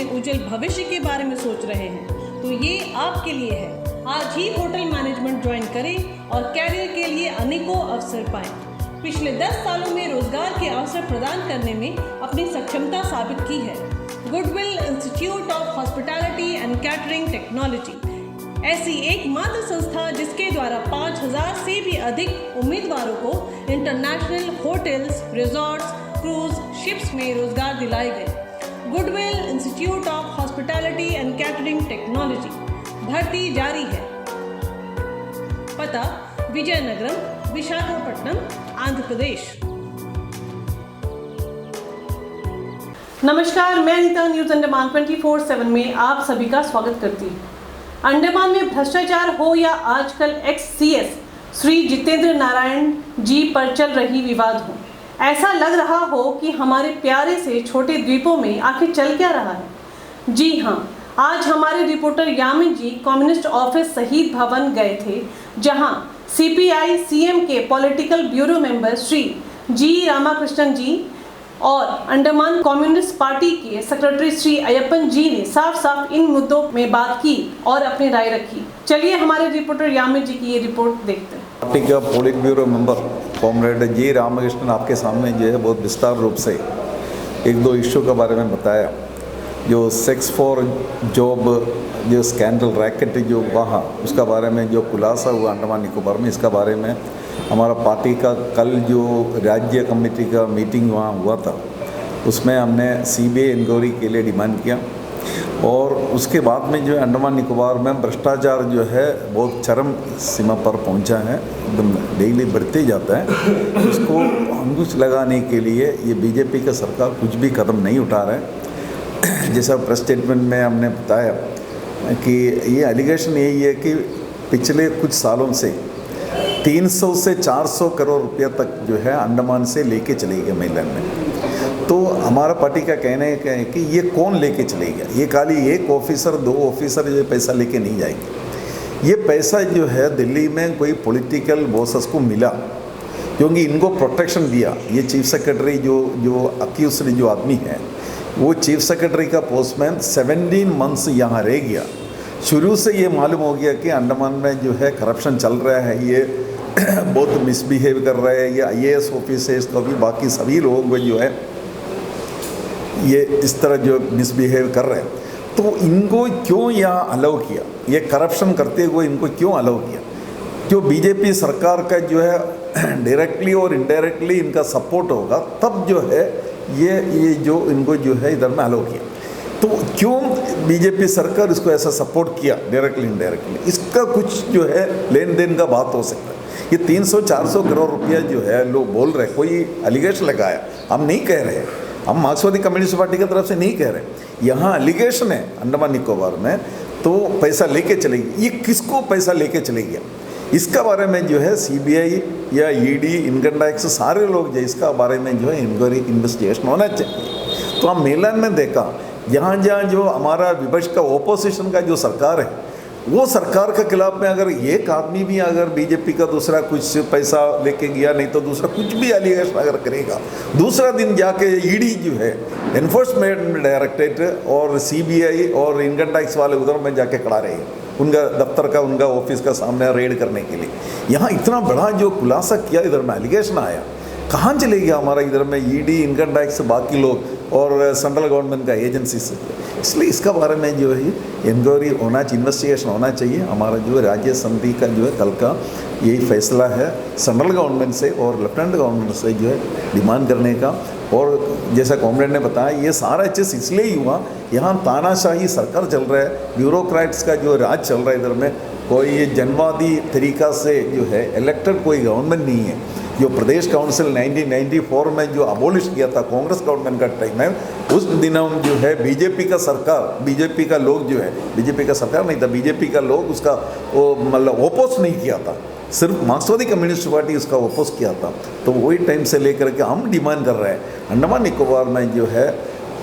अपने उज्जवल भविष्य के बारे में सोच रहे हैं तो ये आपके लिए है। आज ही होटल मैनेजमेंट ज्वाइन करें और कैरियर के लिए अनेकों अवसर पाएं। पिछले 10 सालों में रोजगार के अवसर प्रदान करने में अपनी सक्षमता साबित की है। Goodwill institute of hospitality and catering technology ऐसी एकमात्र संस्था जिसके द्वारा 5000 से भी अधिक उम्मीदवारों को international hotels, resorts, cruise ships में रोजगार दिलाए गए। Goodwill institute of hospitality and catering technology, भर्ती जारी है। पता विजयनगरम, विशाखापट्टनम, आंध्र प्रदेश। नमस्कार, मैं अनीता न्यूज अंडमान 24/7 में आप सभी का स्वागत करती हूँ। अंडमान में भ्रष्टाचार हो या आजकल एक्स-सीएस श्री जितेंद्र नारायण जी पर चल रही विवाद हो, ऐसा लग रहा हो कि हमारे प्यारे से छोटे द्वीपों में आखिर चल क्या रहा है। जी हाँ, आज हमारे रिपोर्टर यामिन जी कम्युनिस्ट ऑफिस शहीद भवन गए थे, जहां सीपीआई सीएम के पॉलिटिकल ब्यूरो मेंबर श्री जी रामाकृष्णन जी और अंडमान कम्युनिस्ट पार्टी के सेक्रेटरी श्री अयप्पन जी ने साफ साफ इन मुद्दों में बात की और अपनी राय रखी। चलिए हमारे रिपोर्टर यामिन जी की ये रिपोर्ट देखते हैं। पार्टी का पोलिट ब्यूरो मेंबर कॉमरेड जी रामकृष्णन आपके सामने जो है बहुत विस्तार रूप से एक दो इश्यू के बारे में बताया। जो सेक्स फॉर जॉब जो स्कैंडल रैकेट जो हुआ उसका बारे में जो खुलासा हुआ अंडमान निकोबार में, इसका बारे में हमारा पार्टी का कल जो राज्य कमेटी का मीटिंग वहाँ हुआ था उसमें हमने सीबीआई इंक्वायरी के लिए डिमांड किया। और उसके बाद में जो है अंडमान निकोबार में भ्रष्टाचार जो है बहुत चरम सीमा पर पहुंचा है, एकदम डेली बढ़ते जाता है। उसको अंकुश लगाने के लिए ये बीजेपी का सरकार कुछ भी कदम नहीं उठा रहा है। जैसा प्रेस स्टेटमेंट में हमने बताया कि ये एलिगेशन यही है कि पिछले कुछ सालों से 300 से 400 करोड़ रुपया तक जो है अंडमान से लेके चले गए मेलैंड में। तो हमारा पार्टी का कहना है कि ये कौन लेके चले गया, ये खाली एक ऑफिसर दो ऑफिसर जो पैसा लेके नहीं जाएंगे। ये पैसा जो है दिल्ली में कोई पॉलिटिकल बॉसेस को मिला क्योंकि इनको प्रोटेक्शन दिया। ये चीफ सेक्रेटरी जो अक्यूज्ड जो आदमी है वो चीफ सेक्रेटरी का पोस्टमैन 17 मंथ्स यहाँ रह गया। शुरू से ये मालूम हो गया कि अंडमान में जो है करप्शन चल रहा है, ये बहुत मिसबिहेव कर रहे हैं, ये आईएएस ऑफिसर्स को भी बाकी सभी लोगों को जो है ये इस तरह जो मिसबिहेव कर रहे हैं। तो इनको क्यों यहाँ अलाउ किया, ये करप्शन करते हुए इनको क्यों अलाउ किया? जो बीजेपी सरकार का जो है डायरेक्टली और इनडायरेक्टली इनका सपोर्ट होगा तब जो है ये जो इनको जो है इधर में अलाउ किया। तो क्यों बीजेपी सरकार इसको ऐसा सपोर्ट किया डायरेक्टली इनडायरेक्टली, इसका कुछ जो है लेन देन का बात हो सकता है। ये 300-400 करोड़ रुपया जो है लोग बोल रहे हैं, कोई एलिगेशन लगाया, हम नहीं कह रहे हैं, हम मार्क्सवादी कम्युनिस्ट पार्टी की तरफ से नहीं कह रहे। यहाँ एलिगेशन है अंडमान निकोबार में तो पैसा लेके चले गए। ये किसको पैसा लेके चले गया इसका बारे में जो है सीबीआई या ईडी, इनकम टैक्स सारे लोग जो इसका बारे में जो है इंक्वायरी इन्वेस्टिगेशन होना चाहिए। तो हम मेलैंड में देखा जहाँ जो हमारा विपक्ष का ओपोजिशन का जो सरकार है वो सरकार के खिलाफ में अगर एक आदमी भी अगर बीजेपी का दूसरा कुछ पैसा लेके गया नहीं तो दूसरा कुछ भी एलिगेशन अगर करेगा, दूसरा दिन जाके ईडी जो है एनफोर्समेंट डायरेक्टरेट और सीबीआई और इनकम टैक्स वाले उधर में जाके खड़ा रहे उनका दफ्तर का उनका ऑफिस का सामने रेड करने के लिए। यहाँ इतना बड़ा जो खुलासा किया, इधर में एलिगेशन आया, कहाँ चले गया हमारा इधर में ईडी, इनकम टैक्स, बाकी लोग और सेंट्रल गवर्नमेंट का एजेंसी से। इसलिए इसका बारे में जो है इंक्वायरी होना चाहिए, इन्वेस्टिगेशन होना चाहिए। हमारा जो है राज्य समिति का जो है कल का यही फैसला है सेंट्रल गवर्नमेंट से और लेफ्टिनेंट गवर्नमेंट से जो है डिमांड करने का। और जैसा कॉमरेड ने बताया ये सारा चीज़ इसलिए ही हुआ, यहाँ तानाशाही सरकार चल रहा है, ब्यूरोक्रेट्स का जो राज चल रहा है इधर में। कोई ये जनवादी तरीका से जो है इलेक्टेड कोई गवर्नमेंट नहीं है। जो प्रदेश काउंसिल 1994 में जो अबोलिश किया था कांग्रेस गवर्नमेंट का टाइम है, उस दिनों जो है बीजेपी का सरकार, बीजेपी का लोग जो है, बीजेपी का सरकार नहीं था, बीजेपी का लोग उसका वो मतलब ओपोज नहीं किया था, सिर्फ मार्क्सवादी कम्युनिस्ट पार्टी उसका ओपोज किया था। तो वही टाइम से लेकर के हम डिमांड कर रहे हैं अंडमान निकोबार में जो है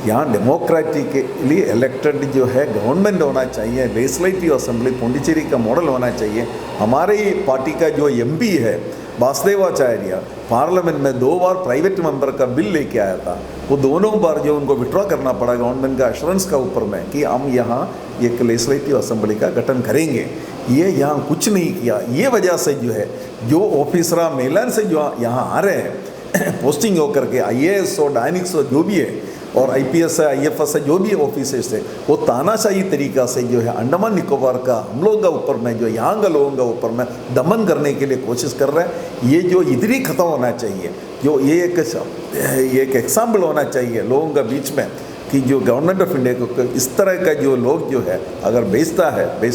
यहाँ डेमोक्रेटिक के लिए इलेक्टेड जो है गवर्नमेंट होना चाहिए, लेजिस्लेटिव असेंबली पुडुचेरी का मॉडल होना चाहिए। हमारे पार्टी का जो एमपी है वासुदेवाचार्य पार्लियामेंट में 2 बार प्राइवेट मेंबर का बिल लेके आया था, वो दोनों बार जो उनको विड्रॉ करना पड़ा गवर्नमेंट का एश्योरेंस का ऊपर में कि हम यहाँ एक लेजिस्लेटिव असेंबली का गठन करेंगे, ये यहाँ कुछ नहीं किया। ये वजह से जो है जो ऑफिसर मेलन से जो यहाँ आ रहे हैं पोस्टिंग होकर के IAS और डायनिक्स और जो भी है और IPS है IFS है जो भी ऑफिसर्स है, वो तानाशाही तरीका से जो है अंडमान निकोबार का हम लोगों का ऊपर में जो यहाँ का लोगों का ऊपर में दमन करने के लिए कोशिश कर रहे हैं। ये जो इधर ही ख़त्म होना चाहिए, जो ये एक एग्जाम्पल होना चाहिए लोगों का बीच में कि जो गवर्नमेंट ऑफ इंडिया को इस तरह का जो लोग जो है अगर बेच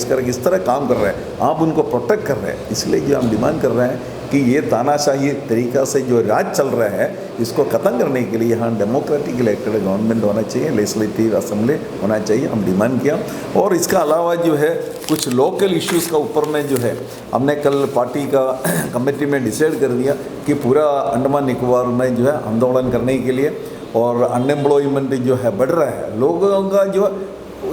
करके इस तरह काम कर रहे हैं, आप उनको प्रोटेक्ट कर रहे हैं। इसलिए जो हम डिमांड कर रहे हैं कि ये तानाशाही तरीका से जो राज चल रहा है इसको ख़त्म करने के लिए यहाँ डेमोक्रेटिक इलेक्टेड गवर्नमेंट होना चाहिए, लेजिस्लेटिव असेंबली होना चाहिए, हम डिमांड किया। और इसका अलावा जो है कुछ लोकल इश्यूज़ का ऊपर में जो है हमने कल पार्टी का कमेटी में डिसाइड कर दिया कि पूरा अंडमान निकोबार में जो है आंदोलन करने के लिए, और अनएम्प्लॉयमेंट जो है बढ़ रहा है, लोगों का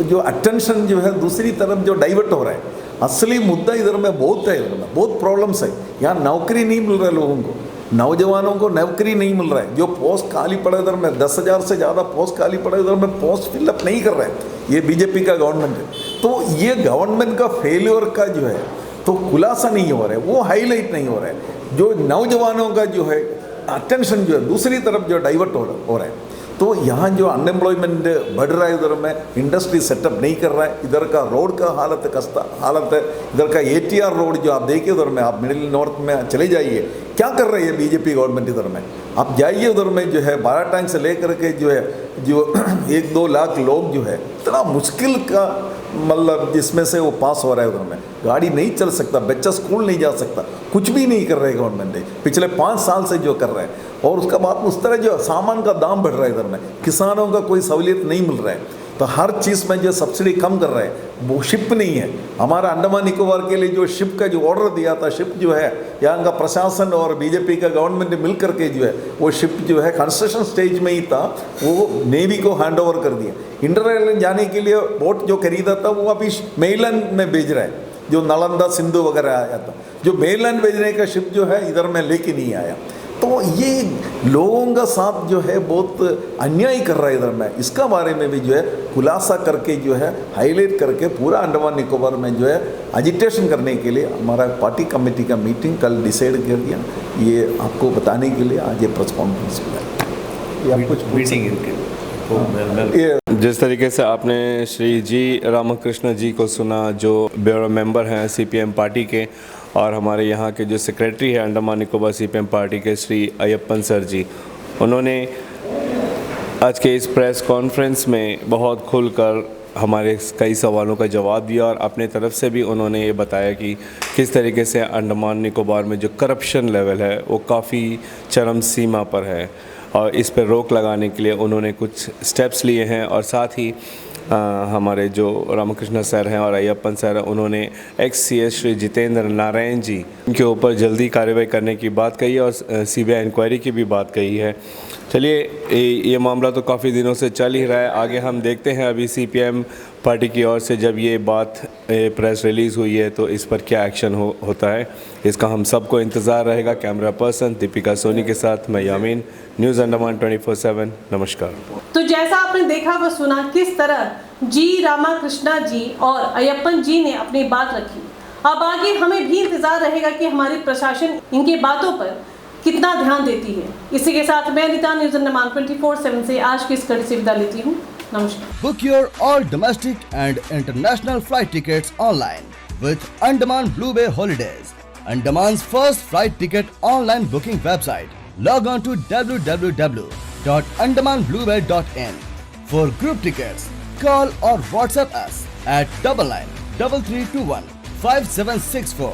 जो अटेंशन जो है दूसरी तरफ जो डाइवर्ट हो रहा है। असली मुद्दा इधर में बहुत है, इधर में बहुत प्रॉब्लम्स है। यहाँ नौकरी नहीं मिल रहा है लोगों को, नौजवानों को नौकरी नहीं मिल रहा है। जो पोस्ट खाली पड़ा इधर में 10,000 से ज़्यादा पोस्ट खाली पड़ा इधर में पोस्ट फिलअप नहीं कर रहा है ये बीजेपी का गवर्नमेंट है। तो ये गवर्नमेंट का फेलियर का जो है तो खुलासा नहीं हो रहा है, वो हाईलाइट नहीं हो रहा है। जो नौजवानों का जो है अटेंशन जो है दूसरी तरफ जो डाइवर्ट हो रहा है। तो यहाँ जो अनएम्प्लॉयमेंट बढ़ रहा है, इधर में इंडस्ट्री सेटअप नहीं कर रहा है, इधर का रोड का हालत है, इधर का ATR रोड जो आप देखिए उधर में, आप मिडिल नॉर्थ में चले जाइए, क्या कर रही है बीजेपी गवर्नमेंट इधर में। आप जाइए उधर में जो है 12 टैंक से लेकर के जो है जो 1-2 लाख लोग जो है इतना मुश्किल का मतलब जिसमें से वो पास हो रहा है। उधर में गाड़ी नहीं चल सकता, बच्चा स्कूल नहीं जा सकता, कुछ भी नहीं कर रहे गवर्नमेंट ने पिछले 5 साल से जो कर रहे हैं। और उसका बाद उस तरह जो सामान का दाम बढ़ रहा है इधर में, किसानों का कोई सहूलियत नहीं मिल रहा है। तो हर चीज़ में जो सब्सिडी कम कर रहे हैं, वो शिप नहीं है। हमारा अंडमान निकोबार के लिए जो शिप का जो ऑर्डर दिया था, शिप जो है यहाँ का प्रशासन और बीजेपी का गवर्नमेंट ने मिल करके जो है वो शिप जो है कंस्ट्रक्शन स्टेज में ही था, वो नेवी को हैंड ओवर कर दिया। इंटर आइलैंड जाने के लिए बोट जो खरीदा था वो अभी मेलैंड में भेज रहा है, जो नालंदा सिंधु वगैरह आया था। जो मेलैंड भेजने का शिप जो है इधर में लेके नहीं आया। तो ये लोगों का साथ जो है बहुत अन्याय कर रहा है इधर में। इसका बारे में भी जो है खुलासा करके जो है हाईलाइट करके पूरा अंडमान निकोबार में जो है एजिटेशन करने के लिए हमारा पार्टी कमेटी का मीटिंग कल डिसाइड कर दिया। ये आपको बताने के लिए आज ये प्रेस कॉन्फ्रेंस हुआ। ये कुछ मीटिंग जिस तरीके से आपने श्री जी रामकृष्ण जी को सुना, जो ब्यूरो मेंबर हैं CPM पार्टी के, और हमारे यहाँ के जो सेक्रेटरी है अंडमान निकोबार CPM पार्टी के श्री अयप्पन सर जी, उन्होंने आज के इस प्रेस कॉन्फ्रेंस में बहुत खुलकर हमारे कई सवालों का जवाब दिया, और अपने तरफ से भी उन्होंने ये बताया कि किस तरीके से अंडमान निकोबार में जो करप्शन लेवल है वो काफ़ी चरम सीमा पर है, और इस पर रोक लगाने के लिए उन्होंने कुछ स्टेप्स लिए हैं। और साथ ही हमारे जो रामकृष्ण सर हैं और अयप्पन सर हैं, उन्होंने ex-CS श्री जितेंद्र नारायण जी के ऊपर जल्दी कार्रवाई करने की बात कही है और CBI इंक्वायरी की भी बात कही है। चलिए, ये मामला तो काफ़ी दिनों से चल ही रहा है, आगे हम देखते हैं अभी CPM पार्टी की ओर से जब ये बात प्रेस रिलीज़ हुई है तो इस पर क्या एक्शन होता है, इसका हम सबको इंतज़ार रहेगा। कैमरा पर्सन दीपिका सोनी के साथ मैं यामीन, न्यूज़ अंडमान 24/7। नमस्कार। तो जैसा आपने देखा व सुना किस तरह जी रामाकृष्णा जी और अयप्पन जी ने अपनी बात रखी। अब आगे हमें भी इंतजार रहेगा कि हमारी प्रशासन इनके बातों पर कितना ध्यान देती है। इसी के साथ मैं अनिता, न्यूज़ अंडमान 24/7 से आज की इस कड़ी से विदा लेती हूँ। नमस्कार। Book your all domestic and international flight tickets online with Andaman Blue Bay Holidays, Andaman's first flight ticket online booking website. Log on to www.andamanbluebay.in. For group tickets, call or WhatsApp us at 993321 5764.